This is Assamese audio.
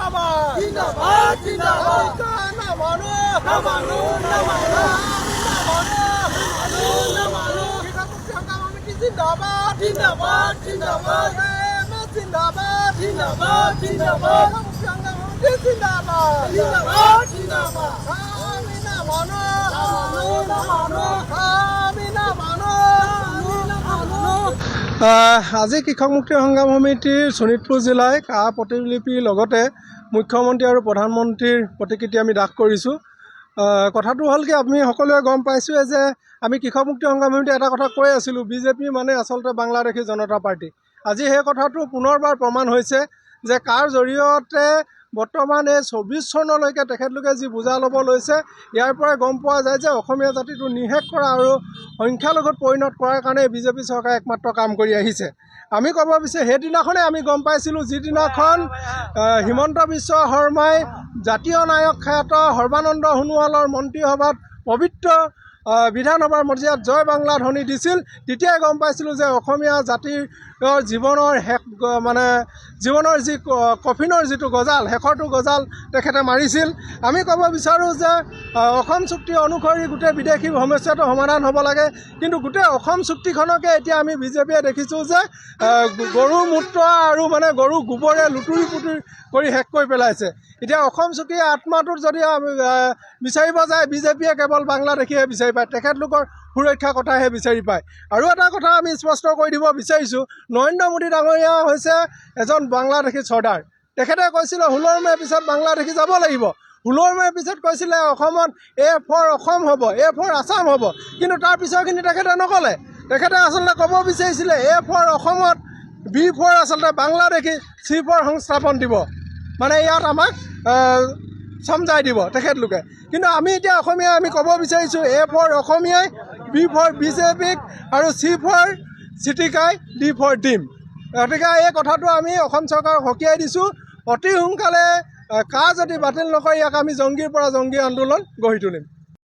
জিন্দাবাদ জিন্দাবাদ জিন্দাবাদ না মানো না মানো না মানো জিন্দাবাদ জিন্দাবাদ জিন্দাবাদ জিন্দাবাদ জিন্দাবাদ জিন্দাবাদ জিন্দাবাদ জিন্দাবাদ জিন্দাবাদ আমি না মানো না মানো আমি না মানো না মানো। আজি কৃষক মুক্তি সংগ্ৰাম সমিতিৰ শোণিতপুৰ জিলায় কা প্ৰতিলিপিৰ লগতে মুখ্যমন্ত্ৰী আৰু প্ৰধানমন্ত্ৰীৰ প্ৰতিকৃতি আমি দাখ কৰিছোঁ। কথাটো হ'ল কি আমি সকলোৱে গম পাইছোঁৱে যে আমি কৃষক মুক্তি সংগ্ৰাম সমিতি এটা কথা কৈ আছিলোঁ, বিজেপি মানে আচলতে বাংলাদেশী জনতা পাৰ্টি। আজি সেই কথাটো পুনৰবাৰ প্ৰমাণ হৈছে যে কাৰ জৰিয়তে বৰ্তমান এই 24 চনলৈকে তেখেতলোকে যি বোজা ল'ব লৈছে, ইয়াৰ পৰাই গম পোৱা যায় যে অসমীয়া জাতিটো নিশেষ কৰা আৰু সংখ্যালঘুত পৰিণত কৰাৰ কাৰণে বিজেপি চৰকাৰে একমাত্ৰ কাম কৰি আহিছে। আমি ক'ব বিচাৰোঁ সেইদিনাখনেই আমি গম পাইছিলোঁ, যিদিনাখন হিমন্ত বিশ্ব শৰ্মাই জাতীয় নায়ক খ্যাত সৰ্বানন্দ সোণোৱালৰ মন্ত্ৰীসভাত পবিত্ৰ বিধানসভাৰ মজিয়াত জয় বাংলা ধ্বনি দিছিল, তেতিয়াই গম পাইছিলোঁ যে অসমীয়া জাতিৰ জীৱনৰ শেষ মানে জীৱনৰ যি কফিনৰ যিটো গজাল, শেষৰটো গজাল তেখেতে মাৰিছিল। আমি ক'ব বিচাৰোঁ যে অসম চুক্তি অনুসৰি গোটেই বিদেশী সমস্যাটো সমাধান হ'ব লাগে, কিন্তু গোটেই অসম চুক্তিখনকে এতিয়া আমি বিজেপিয়ে দেখিছোঁ যে গৰু মূত্ৰ আৰু মানে গৰু গোবৰে লুতুৰি পুতুৰি কৰি শেষ কৰি পেলাইছে। এতিয়া অসম চুক্তিৰ আত্মাটোত যদি বিচাৰিব যায়, বিজেপিয়ে কেৱল বাংলাদেশীহে বিচাৰি পায়, তেখেতলোকৰ সুৰক্ষা কথাহে বিচাৰি পায়। আৰু এটা কথা আমি স্পষ্ট কৰি দিব বিচাৰিছোঁ, নৰেন্দ্ৰ মোদী ডাঙৰীয়া হৈছে এজন বাংলাদেশী চৰ্দাৰ। তেখেতে কৈছিলে 16 মে'ৰ পিছত বাংলাদেশী যাব লাগিব। 16 মে'ৰ পিছত কৈছিলে অসমত A for অসম হ'ব, A for আছাম হ'ব, কিন্তু তাৰ পিছৰখিনি তেখেতে নক'লে। তেখেতে আচলতে ক'ব বিচাৰিছিলে A for অসমত, B for আচলতে বাংলাদেশী, C for সংস্থাপন দিব, মানে ইয়াত আমাক সমজাই দিব তেখেতলোকে। কিন্তু আমি এতিয়া অসমীয়া আমি ক'ব বিচাৰিছোঁ A for অসমীয়াই, B for বিজেপিক আৰু C for চিটিকাই, D for ডিম। গতিকে এই কথাটো আমি অসম চৰকাৰক সকীয়াই দিছোঁ, অতি সোনকালে যদি বাতিল নকৰে ইয়াক আমি জংগীৰ পৰা জংগী আন্দোলন গঢ়ি তুলিম।